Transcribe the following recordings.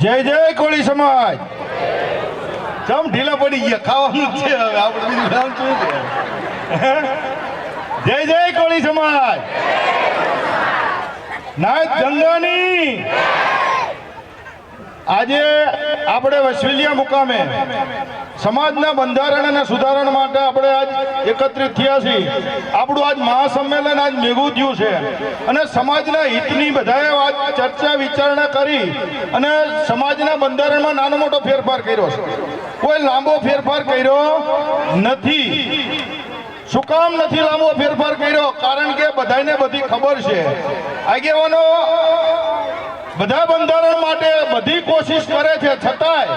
જય જય કોળી સમાજ. જમ ઢીલા પડી ગયા, ખાવાનું છે હવે આપણે બીજું કામ શું છે? જય જય કોળી સમાજ. નાયક ગંગાની આજે આપણે વસવેલિયા મુકામે સમાજના બંધારણ અને સુધારણ માટે આપણે આજ એકત્રિત થયા છીએ. આપણું આજ મહાસંમેલન આજ ભેગું થયું છે અને સમાજના હિતની બધાએ વાત ચર્ચા વિચારણા કરી અને સમાજના બંધારણમાં નાનો મોટો ફેરફાર કર્યો છે. કોઈ લાંબો ફેરફાર કર્યો નથી. શું કામ નથી લાંબો ફેરફાર કર્યો? કારણ કે બધાને બધી ખબર છે. આગેવાનો બધા બંધારણ માટે બધી કોશિશ કરે છે, છતાંય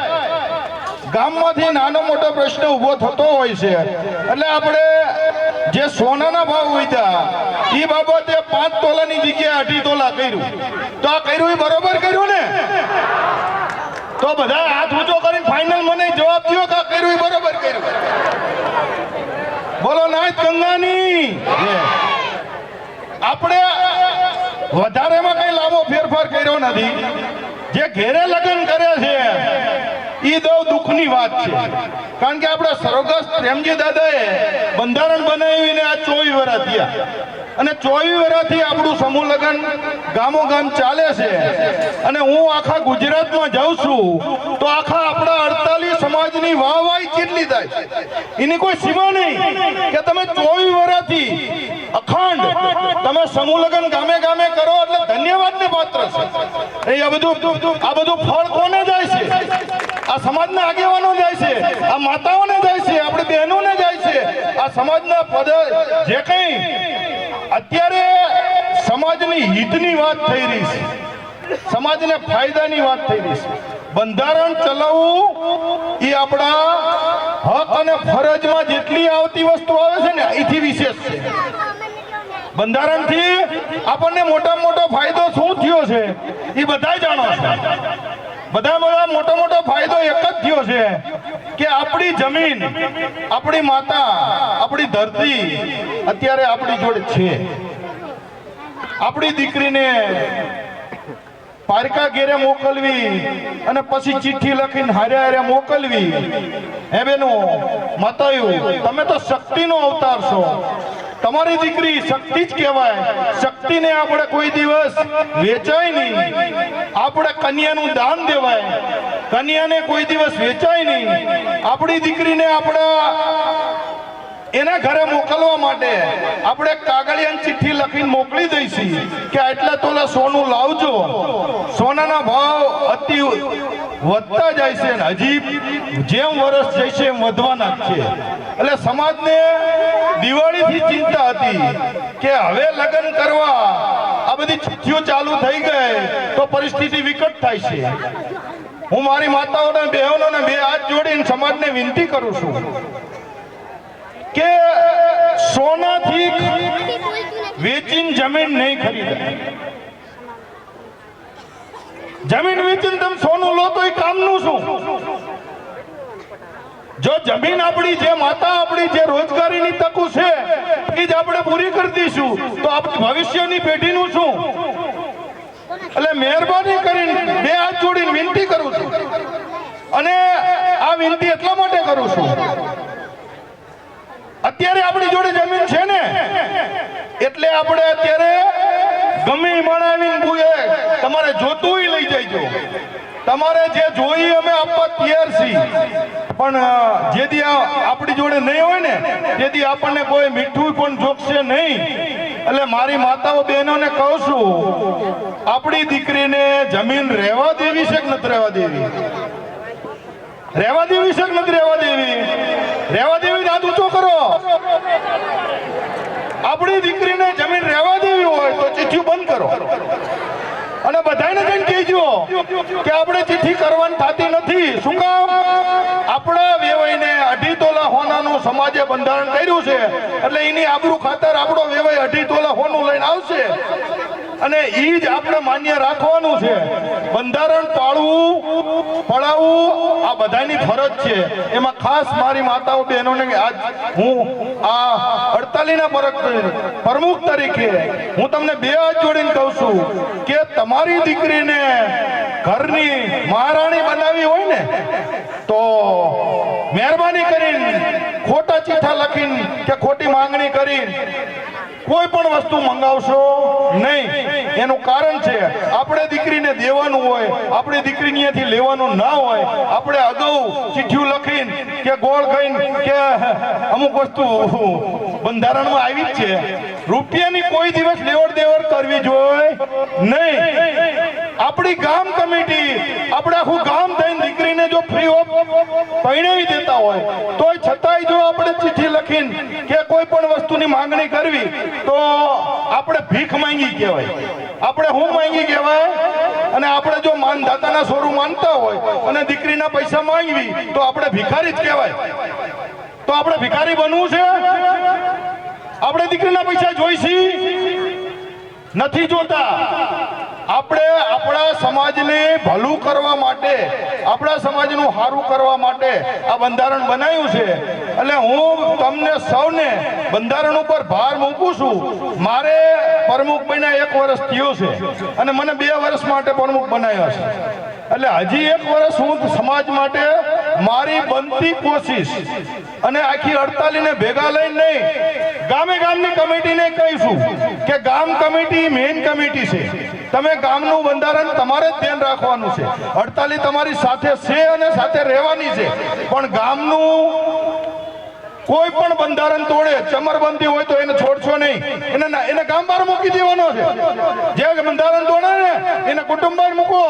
ગામમાંથી નાનો મોટો પ્રશ્ન ઊભો થતો હોય છે. એટલે આપણે જે સોનાના ભાવ વધ્યા એ બાબતે 5 તોલાની જગ્યાએ 2.5 તોલા કર્યું. તો આ કર્યું એ બરોબર કર્યું ને? તો બધા હાથ ઊંચો કરીને ફાઇનલ મને જવાબ દો કે આ કર્યું એ બરોબર કર્યું. બોલો નાથ ગંગાની. આપણે વધારેમાં કઈ લાંબો ફેરફાર કર્યો નથી. જે ઘેરે લગ્ન કરે છે એ બહુ દુઃખની વાત છે. કારણ કે આપણા સ્વર્ગસ્થ પ્રેમજી દાદાએ બંધારણ બનાવીને આ 24 વર્ષ થયા અને 24 વર્ષથી આપણું સમૂહ લગ્ન ગામો ગામ ચાલે છે. અને હું આખા ગુજરાતમાં જાઉં છું તો આખા આપણા 48 સમાજની વાહવાહી કેટલી થાય એની કોઈ સીમા નહીં કે તમે 24 વર્ષથી અખંડ તમે સમૂહ લગ્ન ગામે ગામે કરો એટલે ધન્યવાદને પાત્ર છે. આ બધું ફળ કોને જાય છે? આ સમાજના આગેવાનો જાય છે, આ માતાઓને જાય છે, આપણી બહેનોને જાય છે. આ સમાજના પદ જે કંઈ અત્યારે સમાજની હિતની વાત થઈ રહી છે, સમાજને ફાયદાની વાત થઈ રહી છે. બંધારણ ચલાવવું એ આપણા હક અને ફરજમાં જેટલી આવતી વસ્તુ આવે છે ને એથી વિશેષ છે. બંધારણથી આપણને મોટામાં મોટો ફાયદો શું થયો છે એ બધા જાણો છે. બધા મોટો ફાયદો એક જ થયો છે કે આપણી જમીન, આપણી માતા, આપણી ધરતી અત્યારે આપણી જોડે છે. આપણી દીકરીને પારકા ઘેરે મોકલવી અને પછી ચિઠ્ઠી લખીને હારે મોકલવી. હે બેનો માતાઓ, તમે તો શક્તિનો અવતાર છો. તમારી દીકરી શક્તિ જ કહેવાય. શક્તિને આપણે કોઈ દિવસ વેચાય નહીં. આપણે કન્યાનું દાન દેવાય, કન્યાને કોઈ દિવસ વેચાય નહીં. આપણી દીકરીને આપણા એના ઘરે મોકલવા માટે આપણે કાગળિયાની ચિઠ્ઠી લખીને મોકલી દઈશું કે આટલા તોલા સોનું લાવજો. સોનાના ભાવ અતિ વધતા જાય છે અને હજી જેમ વર્ષ જશે એમ વધવાના જ છે. એટલે સમાજને દિવાળીથી ચિંતા હતી કે હવે લગ્ન કરવા આ બધી ચિઠ્ઠીઓ ચાલુ થઈ ગઈ તો પરિસ્થિતિ વિકટ થાય છે. હું મારી માતાઓને બહેનોને 2 હાથ જોડીને સમાજને વિનંતી કરું છું કે સોનાથી વેચીને જમીન નહીં ખરીદાય. જમીન વેચીને તમે સોનું લો તો એ કામનું શું? જો જમીન આપણી, જે માતા આપણી, જે રોજગારીની તકો છે એ જ આપણે પૂરી કરી દઈશું તો આપણી ભવિષ્યની પેઢીનું શું? એટલે મહેરબાની કરીને 2 હાથ જોડીને વિનંતી કરું છું. અને આ વિનંતી એટલા માટે કરું છું, અત્યારે આપણી જોડે જમીન છે ને એટલે આપણે અત્યારે ગમે માણાવીને બુએ તમારે જોતું લઈ જઈજો. તમારે જે જોઈએ અમે આપવા તૈયાર છીએ. પણ જેથી આપણી જોડે નહીં હોય ને તેથી આપણને કોઈ મીઠું પણ જોગશે નહીં. એટલે મારી માતાઓ બહેનોને કહું છું, આપણી દીકરીને જમીન રહેવા દેવી છે કે નથી રહેવા દેવી? રહેવા દેવી છે કે નથી રહેવા દેવી? રહેવા દેવી. હાથ ઊંચો કરો. આપણી દીકરીને જમીન રહેવા દેવી હોય તો ચિઠ્ઠી બંધ કરો અને બધાને જઈને કહેજો કે આપણે ચિઠ્ઠી કરવાની થતી નથી. શું કામ? આપણા વેવાઈને 2.5 તોલા હોનાનું સમાજે બંધારણ કર્યું છે એટલે એની આબરૂ ખાતર આપણો વેવાઈ 2.5 તોલા હોનું લઈને આવશે અને એ જ આપણે માન્ય રાખવાનું છે. બંધારણ પાળવું પડાવવું આ બધાની ફરજ છે. એમાં ખાસ મારી માતાઓ બહેનોને આજ હું આ 48ના પ્રમુખ તરીકે હું તમને બે હાથ જોડીને કહું છું કે તમારી દીકરીને ઘરની મહારાણી બનાવી હોય ને તો મહેરબાની કરીને ખોટા ચીઠા લખીને કે ખોટી માંગણી કરીને કોઈ પણ વસ્તુ મંગાવશો નહીં. એનું કારણ છે આપણે દીકરીને દેવાનું હોય, આપણી દીકરી ત્યાંથી લેવાનું ના હોય. આપણે અગાઉ ચિઠ્ઠીઓ લખીને કે ગોળ ખાઈને કે અમુક વસ્તુ બંધારણમાં આવી જ છે. રૂપિયાની કોઈ દિવસ લેવડ દેવડ કરવી જોઈએ નહીં. આપણી ગામ કમિટી આપણે આખું ગામ થઈને દીકરીને જો ફ્રી ઓફ પરણાવી દેતા હોય તોય છતાંય જો આપણે ચિઠ્ઠી લખીને કે કોઈ પણ વસ્તુની માંગણી કરવી તો આપણે ભીખ માંગી કહેવાય. આપણે હું માંગી કહેવાય. અને આપણે જો માનદાતાના સ્વરૂપ માનતા હોય અને દીકરીના પૈસા માંગવી તો આપણે ભિખારી જ કહેવાય. તો આપણે ભિખારી બનવું છે? આપણે દીકરીના પૈસા જોઈશી નથી જોતા. આપણે આપણા સમાજને ભલું કરવા માટે, આપણા સમાજનું સારું કરવા માટે આ બંધારણ બનાવ્યું છે. એટલે હું તમને સૌને બંધારણ ઉપર ભાર મૂકું છું. મારે પ્રમુખ બન્યા 1 વર્ષ થયું છે અને મને 2 વર્ષ માટે પ્રમુખ બનાવ્યા છે. એટલે હજી 1 વર્ષ હું સમાજ માટે મારી બનતી કોશિશ અને આખી 48 ને ભેગા લઈને નહીં, ગામે ગામની કમિટીને કહીશું કે ગામ કમિટી મેઇન કમિટી છે. તમે ગામનું બંધારણ તમારે જ ધ્યાન રાખવાનું છે. 48 તમારી સાથે છે અને સાથે રહેવાની છે. પણ ગામનું કોઈ પણ બંધારણ તોડે, ચમરબંધી હોય તો એને છોડશો નહીં. એને ગામ બહાર મૂકી દેવાનો છે. જે બંધારણ તોડે ને એને કુટુંબ બહાર મૂકો,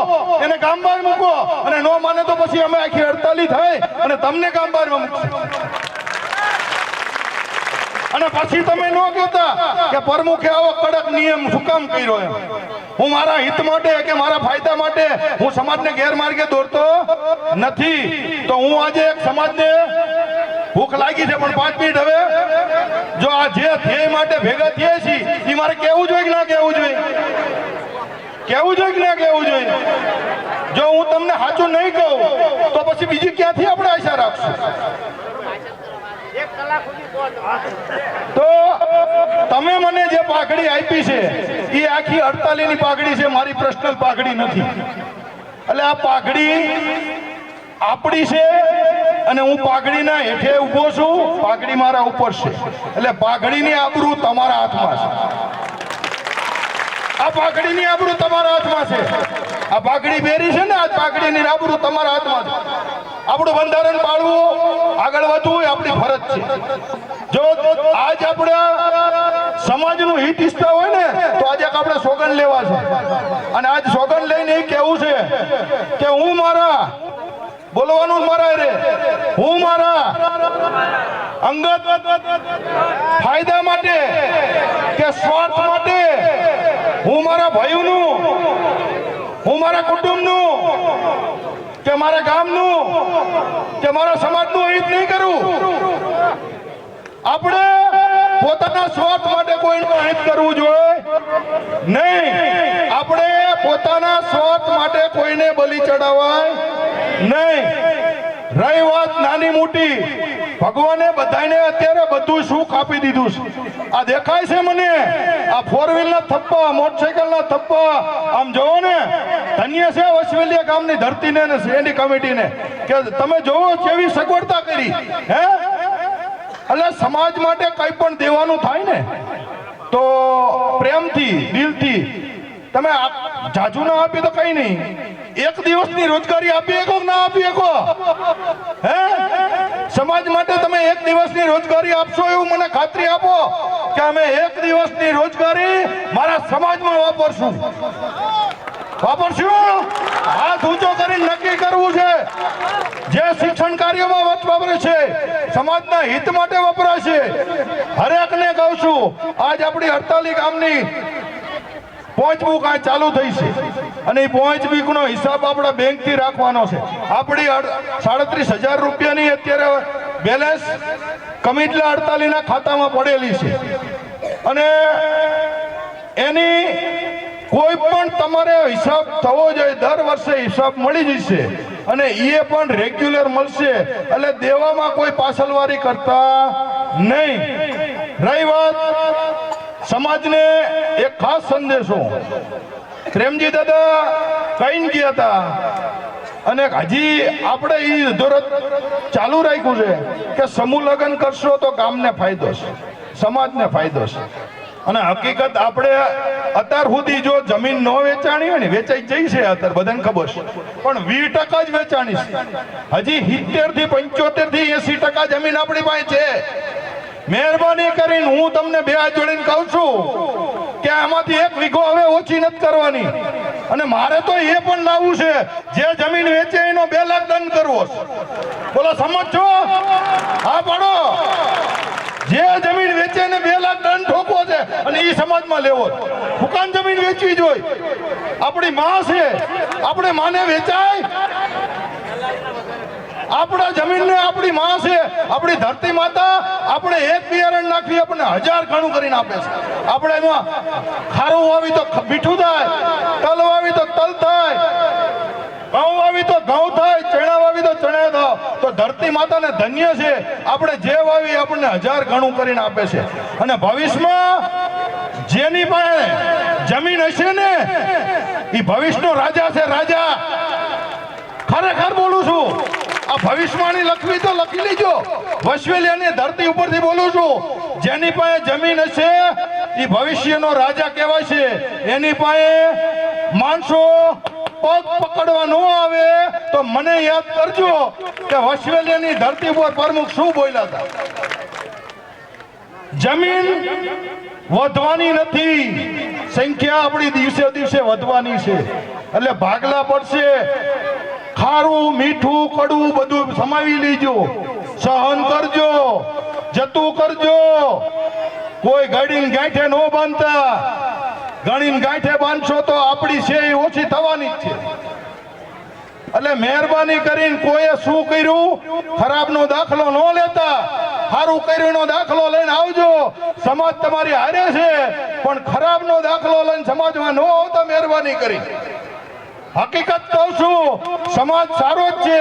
એને ગામ બહાર મૂકો. અને ન માને તો પછી અમે આખી 48 થાય અને તમને ગામ બહાર મૂકશું. અને પછી તમે ન કહેતા કે પ્રમુખે આવો કડક નિયમ શું કામ કર્યો એમ. હું મારા હિત માટે કે મારા ફાયદા માટે હું સમાજને ગેરમાર્ગે દોરતો નથી. તો હું આજે એક સમાજને ભૂખ લાગી છે પણ 5 મિનિટ હવે જો આ જે ધ્યેય માટે ભેગા થયા છીએ એ મારે કેવું જોઈએ કે ના કેવું જોઈએ? કેવું જોઈએ કે ના કેવું જોઈએ? જો હું તમને સાચું નહીં કહું તો પછી બીજી ક્યાંથી આપણે આશા રાખશું? તો તમે મને જે પાઘડી આપી છે એ આખી 48 ની પાઘડી છે, મારી પર્સનલ પાઘડી નથી. એટલે આ પાઘડી આપણી છે અને હું પાઘડીના હેઠે ઊભો છું, પાઘડી મારા ઉપર છે. એટલે પાઘડીની આબરૂ તમારા હાથમાં છે. આ પાઘડીની આબરૂ તમારા હાથમાં છે. આ પાઘડી પહેરી છે ને, આ પાઘડીની આબરૂ તમારા હાથમાં છે. આપણું બંધારણ પાળવું, આગળ વધવું એ આપણી ફરજ છે. જો આજ આપણે સમાજનું હિત ઈચ્છતા હોય ને તો આજે આપણે સોગંદ લેવા છે. અને આજ સોગંદ લઈને એ કહેવું છે કે હું મારા બોલવાનું મારા રે હું મારા અંગત ફાયદા માટે કે સ્વાર્થ માટે હું મારા ભાઈઓનું, હું મારા કુટુંબનું કે મારા ગામનું કે મારા સમાજનું હિત નહીં કરું. આપણે પોતાના સ્વાર્થ માટે કોઈનું હિત કરવું જોઈએ નહીં. આપણે પોતાના સ્વાર્થ માટે કોઈને બલિ ચડાવાય નહીં. રહી વાત નાની મોટી, ભગવાને બધાને અત્યારે બધું સુખ આપી દીધું છે. આ દેખાય છે મને, આ 4 વ્હીલ ના થપ્પા, મોટરસાયકલ ના થપ્પા, આમ જોવો ને ધન્ય છે વસવેલિયા ગામની ધરતીને અને એની કમિટીને કે તમે જોવો કેવી સગવડતા કરી. હે એટલે સમાજ માટે કઈ પણ દેવાનું થાય ને તો પ્રેમથી, દિલથી. તમે જાજુ ના આપી તો કઈ નહીં. 1 દિવસની રોજગારી આપી શકો ના આપી શકો? હે સમાજ માટે તમે 1 દિવસની રોજગારી આપશો એવું મને ખાતરી આપો કે અમે 1 દિવસની રોજગારી મારા સમાજમાં વાપરશું. હાથ ઊંચો કરીને નક્કી કરવું છે. જે શિક્ષણ કાર્યમાં વપરાય છે સમાજના હિત માટે વપરાશે. હરેકને કહું છું આજ આપણી 48 ગામની પહોંચ બુક આ ચાલુ થઈ છે અને એ પહોંચ બુક નો હિસાબ આપણા બેંક થી રાખવાનો છે. આપણી 37,000 રૂપિયાની અત્યારે બેલેન્સ કમિટલા 48 ના ખાતામાં પડેલી છે અને એની કોઈ પણ તમારે હિસાબ થવો જોઈએ. દર વર્ષે હિસાબ મળી જશે. અને એ પણ રેગ્યુલર મળશે, એટલે દેવામાં કોઈ પાછળવારી કરતા નહીં. રહી વાત સમાજને એક ખાસ સંદેશો, પ્રેમજી દાદા કઈ ગયા હતા અને હજી આપણે એ ધોરત ચાલુ રાખ્યું છે કે સમૂહ લગ્ન કરશો તો ગામને ફાયદો છે, સમાજને ફાયદો છે. અને હકીકત આપણે અત્યાર સુધી જો જમીન ન વેચાણી હોય ને, વેચાઈ જઈ છે અત્યારે બધાને ખબર છે, પણ 20% જ વેચાણી છે. હજી 70 થી 75 થી 80% જમીન આપણી પાસે છે. મહેરબાની કરીને હું તમને બે હાથ જોડીને કહું છું કે આમાંથી 1 વીઘો હવે ઓછી નથી કરવાની. અને મારે તો એ પણ લાવવું છે, જે જમીન વેચે એનો 2 લાખ દંડ કરવો છે. બોલો સમજો? હા પાડો. જે જમીન વેચે ને 2 લાખ દંડ ઠોકવો છે અને એ સમાજમાં લેવો છે. દુકાન જમીન વેચવી જોઈએ. આપણી માં છે, આપણે માને વેચાય? આપણા જમીનને આપણી માં છે, આપણી ધરતી માતા. આપણે 1 બિયારણ નાખવી આપણને 1000 ગણું કરીને આપે છે. આપણે એમાં ખારું વાવી તો મીઠું થાય, તલ વાવી તો તલ થાય, ઘઉં વાવી તો ઘઉં થાય, ચણા વાવી તો ચણા થાય. તો ધરતી માતાને ધન્ય છે, આપણે જે વાવી આપણને 1000 ગણું કરીને આપે છે. અને ભવિષ્યમાં જેની પાસે જમીન હશે ને એ ભવિષ્યનો રાજા છે, રાજા. ખરેખર બોલું છું. આ ભવિષ્યવાણી લખવી તો લખી લેજો. વસવેલિયાની ધરતી ઉપરથી બોલું છું. જેની પાસે જમીન હશે એ ભવિષ્યનો રાજા કહેવાય છે. એની પાસે માણસો પગ પકડવા ન આવે તો મને યાદ કરજો કે વસવેલિયાની ધરતી ઉપર પ્રમુખ શું બોલ્યા હતા. જમીન વધવાની નથી, સંખ્યા આપણી દિવસે દિવસે વધવાની છે. એટલે ભાગલા પડશે. ખારું મીઠું કડવું બધું સમાવી લેજો, સહન કરજો, જતું કરજો. કોઈ ગળીને ગાંઠે ન બાંધતા. ગણીને ગાંઠે બાંધશો તો આપણી છે એ ઓછી થવાની જ છે. એટલે મહેરબાની કરીને કોઈએ શું કર્યું ખરાબનો દાખલો ન લેતા, સારું કર્યુંનો દાખલો લઈને આવજો. સમાજ તમારી હારે છે, પણ ખરાબનો દાખલો લઈને સમાજમાં ન આવતા મહેરબાની કરી. હકીકત કહું છું, સમાજ સારો જ છે.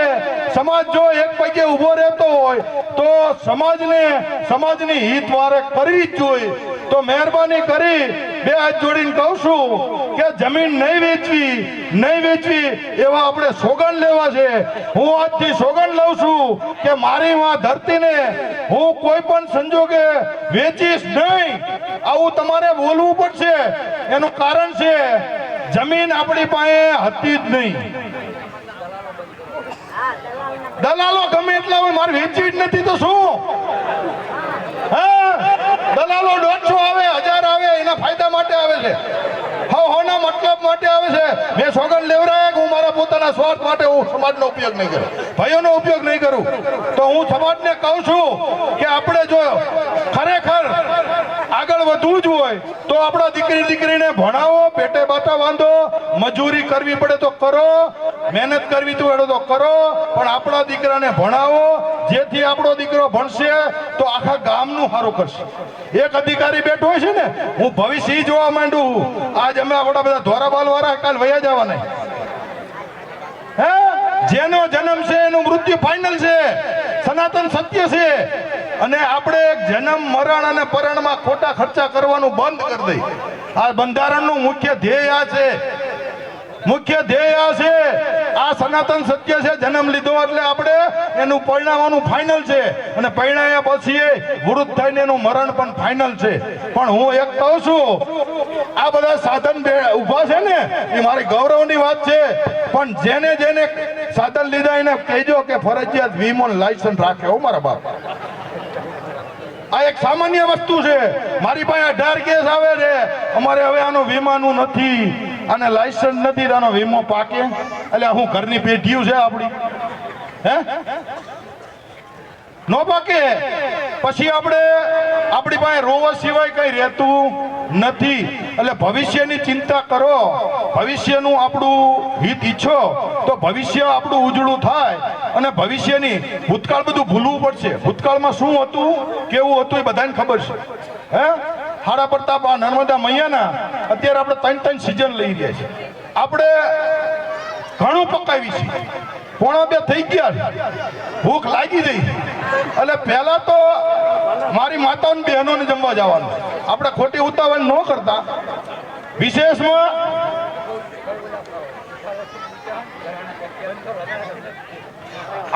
સમાજ જો એક પગે ઉભો રહેતો હોય તો સમાજની હિત વારે કરવી જ જોઈએ. તો મહેરબાની કરી બે હાથ જોડીને કહું છું કે જમીન નહીં વેચવી એવા આપણે સોગંદ લેવા છે. હું આજથી સોગંદ લઉં છું કે મારી માં ધરતીને હું કોઈ પણ સંજોગે વેચીશ નહીં. આવું તમારે બોલવું પડશે. એનું કારણ છે જમીન આપણી પાસે હતી જ નહીં. દલાલો ગમે એટલા હોય, મારે વેચવી જ નથી તો શું? હા, દલાલો 150 આવે, 1000 આવે, એના ફાયદા માટે આવે છે. હોના મતલબ માટે આવે છે. મેં સોગંદ લેવરાયા કે હું મારા પોતાના સ્વાર્થ માટે હું સમાજનો ઉપયોગ નહીં કરું, ભાઈઓનો ઉપયોગ નહીં કરું. તો હું સમાજને કહું છું કે આપણે જો ખરેખર આગળ વધવું જ હોય તો આપણા દીકરીને ભણાવો, પેટે બાટા બાંધો, મજૂરી કરવી પડે તો કરો, મહેનત કરવી પડે તો કરો, પણ આપણા દીકરાને ભણાવો. જેથી આપણો દીકરો ભણશે તો આખા ગામનું સારું કરશે. એક અધિકારી બેઠો હોય છે ને, હું ભવિષ્ય જોવા માંડું. આજ અમે આપણા બધા ધોરાબાલ વાળા કાલ વયા જવાના. હે, જેનો જન્મ છે એનું મૃત્યુ ફાઇનલ છે, સનાતન સત્ય છે. અને આપણે જન્મ મરણ અને પરણમાં ખોટા ખર્ચા કરવાનું બંધ કરી દઈ. આ બંધારણનું મુખ્ય ધ્યેય આ છે. આ સનાતન સત્ય છે. જન્મ લીધો એટલે આપણે એનું પરિણામવાનું ફાઇનલ છે, અને પરિણાયા પછી વૃદ્ધ થઈને એનું મરણ પણ ફાઇનલ છે. પણ હું એક કહું છું, આ બધા સાધન ઉભા છે ને એ મારી ગૌરવની વાત છે. પણ જેને સાધન લીધા એને કહેજો કે ફરજિયાત વીમો લાયસન્સ રાખે. હો મારા બાપ, આ એક સામાન્ય વસ્તુ છે. મારી પાસે 18 કેસ આવે છે. અમારે હવે આનો વીમાનું નથી, આને લાયસન્સ નથી, આનો વીમો પાકે. એટલે હું ઘરની પેઢીઓ છે આપણી, હે નો પાકે. પછી આપણી પાસે રોવા સિવાય કઈ રહેતું નથી. એટલે ભવિષ્યની ચિંતા કરો, ભવિષ્યનું આપણું હિત ઈચ્છો તો ભવિષ્ય આપણું ઉજળું થાય. અને ભવિષ્યની ભૂતકાળ બધું ભૂલવું પડશે. ભૂતકાળમાં શું હતું, કેવું હતું એ બધાને ખબર છે. હે, હાડા પ્રતાપ નર્મદા મૈયાના અત્યારે આપણે 3 સિઝન લઈ ગયા છે. આપણે ઘણું પકાવી છે, 1:45 થઈ ગયા, ભૂખ લાગી ગઈ. એટલે પહેલા તો મારી માતાઓને બહેનોને જમવા જવાનું, આપણે ખોટી ઉતાવળ ન કરતા. વિશેષમાં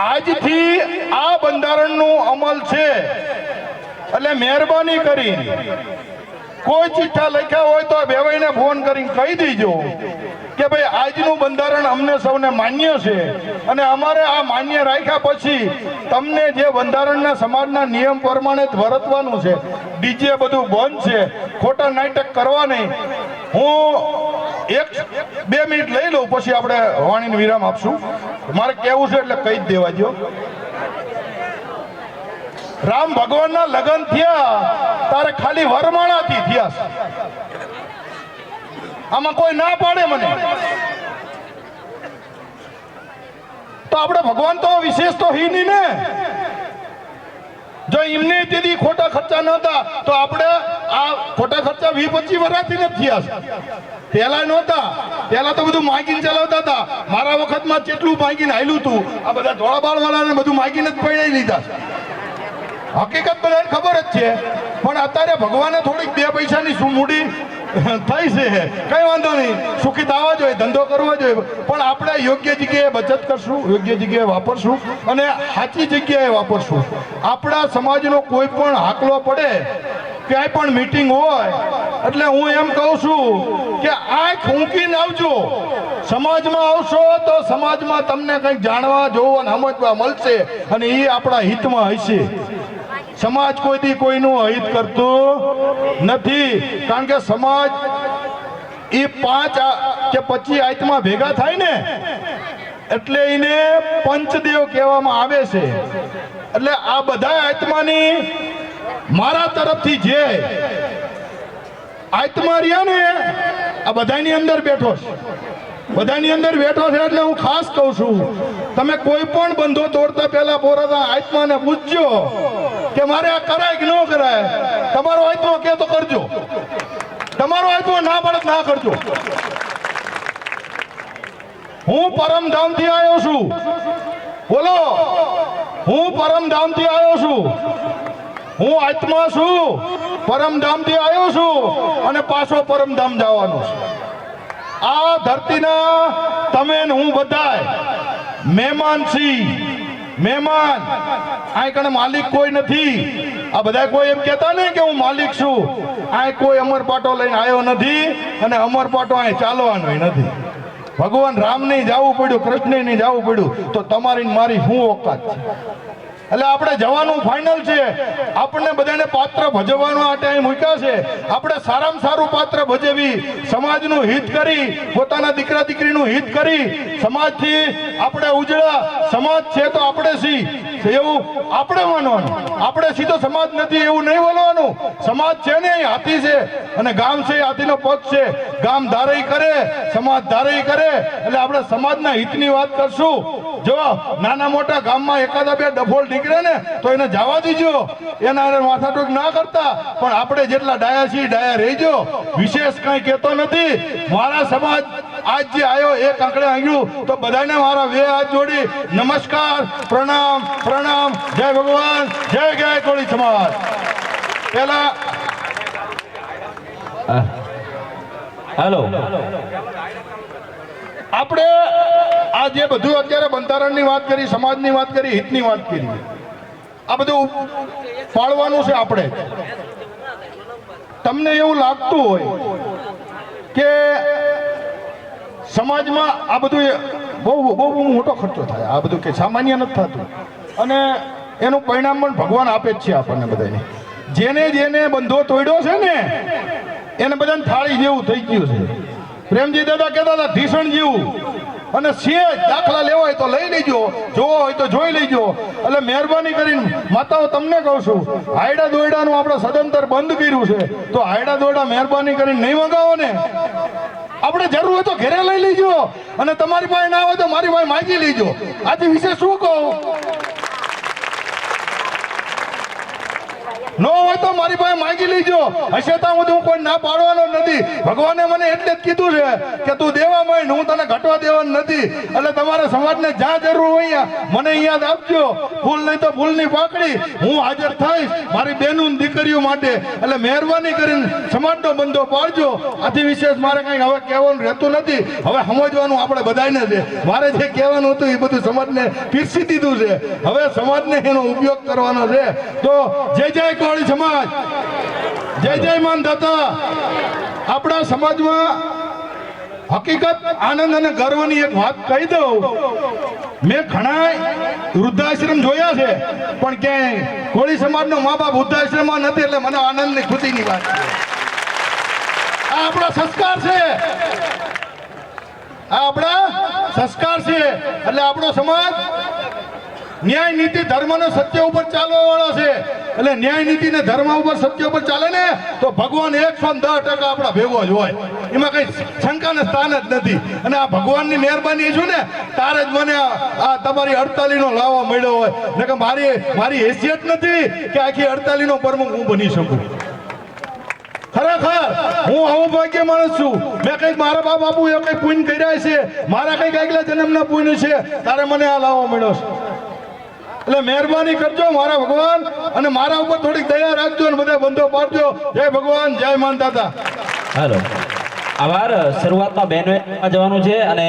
આજથી આ બંધારણનું અમલ છે, એટલે મહેરબાની કરી કોઈ ચિઠ્ઠા લખ્યા હોય તો બેવાઈને ફોન કરીને કહી દેજો કે ભાઈ આજનું બંધારણ અમને સૌને માન્ય છે, અને અમારે આ માન્ય રાખ્યા પછી તમને જે બંધારણના સમાજના નિયમ પ્રમાણે જ વર્તવાનું છે. ડીજે બધું બંધ છે, ખોટા નાટક કરવા નહીં. હું 1-2 મિનિટ લઈ લઉં, પછી આપણે વાણીને વિરામ આપશું. મારે કેવું છે એટલે કહી જ દેવા દો. રામ ભગવાનના લગ્ન થયા તારે ખાલી વરમાળાથી થયા છે. આમાં કોઈ ના પાડે મને તો આપણે ભગવાન તો વિશેષ તો હી નહીં ને. જો એમને તેથી ખોટા ખર્ચા નહોતા તો આપણે આ ખોટા ખર્ચા 20-25 વર્ષથી નથી થયા છે. પહેલા નહોતા, પહેલા તો બધું માગીને ચલાવતા હતા. મારા વખતમાં જેટલું માગીને હાલ્યું હતું, આ બધા ધોળાબાળ વાળાને બધું માગીને જ પૈણાઈ લીધા. હકીકત બધાને ખબર જ છે, પણ અત્યારે ભગવાને થોડીક 2 પૈસાની મૂડી થઈ છે, કઈ વાંધો નહીં, સુખી થવા જોઈએ, ધંધો કરવો જોઈએ, પણ આપણે યોગ્ય જગ્યાએ બચત કરશું, યોગ્ય જગ્યાએ વાપરશું અને સાચી જગ્યાએ વાપરશું. આપણા સમાજનો કોઈ પણ હાકલો પડે, ક્યાંય પણ મીટિંગ હોય, એટલે હું એમ કહું છું કે આંખ ઊંકીને આવજો. સમાજમાં આવશો તો સમાજમાં તમને કંઈક જાણવા, જોવા અને સમજવા મળશે, અને એ આપણા હિતમાં હશે. સમાજ કોઈથી કોઈનું હિત કરતું નથી, કારણ કે સમાજ એ 5 કે 25 આયતમાં ભેગા થાય ને એટલે એને પંચદેવ કહેવામાં આવે છે. એટલે આ બધા આત્માની મારા તરફથી જે આત્મા રહ્યા ને આ બધાની અંદર બેઠો છે, બધાની અંદર બેઠો છે. એટલે હું ખાસ કહું છું, તમે કોઈ પણ બંધો તોડતા પહેલા પોરાના આત્માને પૂછજો કે મારે આ કરાય કે ન કરાય. તમારો આત્મા કે તો કરજો, તમારો આત્મા ના પડે ના કરજો. હું પરમધામથી આવ્યો છું, બોલો, હું પરમધામથી આવ્યો છું, હું આત્મા છું, પરમધામથી આવ્યો છું અને પાછો પરમધામ જવાનો છું. આ ધરતીના તમે ને હું બધાય મહેમાન છીએ, મહેમાન. આ કણે માલિક કોઈ નથી. આ બધા કોઈ એમ કહેતા નહીં કે હું માલિક છું. આ કોઈ અમરપાટો લઈને આવ્યો નથી અને અમરપાટો અહીં ચાલવાનો નથી. ભગવાન રામ નહીં જવું પડ્યું, કૃષ્ણ નહીં જવું પડ્યું, તો તમારી મારી શું ઓકાત છે? એટલે આપણે જવાનું ફાઇનલ છે. આપણને બધાને પાત્ર ભજવવાનો આ ટાઈમ મૂક્યા છે. આપણે સારામાં સારું પાત્ર ભજવી, સમાજનું હિત કરી, પોતાના દીકરા દીકરીનું હિત કરી, સમાજથી આપણે ઉજળા સમાજ છે તો આપણે સી એવું આપણે માનવાનું. આપણે સીધો સમાજ નથી એવું નહીં બોલવાનું. સમાજ છે ને અહીં હાથી છે અને ગામ છે, હાથીનો પગ છે. ગામ ધારઈ કરે, સમાજ ધારઈ કરે, એટલે આપણે સમાજના હિતની વાત કરશું. જો નાના મોટા ગામમાં એકાદા 2 ડફોલ નીકળે ને તો એને જવા દીજો, એના માથાટોક ના કરતા. પણ આપણે જેટલા ડાયા છીએ ડાયા રહેજો. વિશેષ કઈ કહેતો નથી. મારા સમાજ આજ જે આવ્યો એક આંકડે આવ્યું તો બધાને મારા 2 હાથ જોડી નમસ્કાર, પ્રણામ, પ્રણામ. જય ભગવાન, જય જય કોળી સમાજ. પેલા હેલો, આપણે આ જે બધું અત્યારે બંધારણની વાત કરી, સમાજની વાત કરી, હિતની વાત કરી, આ બધું પાળવાનું છે આપણે. તમને એવું લાગતું હોય કે સમાજમાં આ બધું બહુ બહુ મોટો ખર્ચો થાય, આ બધું કે સામાન્ય નથી થતું, અને એનું પરિણામ પણ ભગવાન આપે જ છે આપણને બધાને. જેને જેને બંધો તોડ્યો છે ને એને બધાને થાળી જેવું થઈ ગયું છે. પ્રેમજી દાદા કહેતા હતા ઢીસણ જેવું. અને સેજ દાખલા લેવા હોય તો લઈ લેજો, જોવો હોય તો જોઈ લેજો. એટલે મહેરબાની કરીને માતાઓ તમને કહું છું, હાયડા દોયડાનું આપણે સદંતર બંધ કર્યું છે, તો હાયડા દોયડા મહેરબાની કરીને નહીં મંગાવો ને. આપણે જરૂર હોય તો ઘરે લઈ લેજો, અને તમારી પાસે ના હોય તો મારી પાસે માગી લેજો. આથી વિશે શું કહું, નો હોય તો મારી પાસે માંગી લીજો. હશે તો હું કોઈ ના પાડવાનો નથી. ભગવાને મને એટલે જ કીધું છે કે તું દેવા માંડ, હું તને ઘટવા દેવાનો નથી. એટલે તમારા સમાજને જ્યાં જરૂર હોય મને યાદ આપજો. ફૂલ નહીં તો ફૂલની પાકડી હું હાજર થઈશ મારી બહેનો ને દીકરીઓ માટે. એટલે મહેરબાની કરીને સમાજનો બંધો પાડજો. આથી વિશેષ મારે કંઈ હવે કહેવાનું રહેતું નથી. હવે સમજવાનું આપણે બધાને છે. મારે જે કહેવાનું હતું એ બધું સમાજને પીરસી દીધું છે. હવે સમાજને એનો ઉપયોગ કરવાનો છે. તો જય જય કોળી સમાજ, જય જય માન દાતા. આપણા સમાજમાં હકીકત આનંદ અને ગર્વની એક વાત કહી દઉં. મેં ઘણા વૃદ્ધાશ્રમ જોયા છે પણ ક્યાંય કોળી સમાજનો મા બાપ વૃદ્ધાશ્રમમાં નથી. એટલે મને આનંદની ખુશીની વાત છે. આ આપણા સંસ્કાર છે, આ આપણા સંસ્કાર છે. એટલે આપણો સમાજ ન્યાય નીતિ ધર્મ અને સત્ય ઉપર ચાલવા વાળો છે. એટલે ન્યાય નીતિ ને ધર્મ ઉપર સત્ય ઉપર ચાલે ને તો ભગવાન 110% આપણા ભેગો જ હોય. એમાં કઈ શંકાને સ્થાન જ નથી. અને આ ભગવાનની મહેરબાની છે ને તારે જ મને આ તમારી 48 નો લાવો મળ્યો હોય. ને કે મારી હેસિયત નથી કે આખી 48 નો પ્રમુખ હું બની શકું. ખરેખર હું આવો ભાગ્ય માણસ છું. મેં કઈક મારા બાપ બાપુ એ કઈ પુણ્ય કર્યા છે, મારા કઈક આગલા જન્મના પુણ્ય છે, તારે મને આ લાવો મળ્યો છે. એટલે મહેરબાની કરજો મારા ભગવાન, અને મારા ઉપર થોડીક દયા રાખજો અને બધા બંધો પાડજો. જય ભગવાન, જય માન દાતા. હેલો, આભાર. શરૂઆતમાં બહેનોએ જવાનું છે અને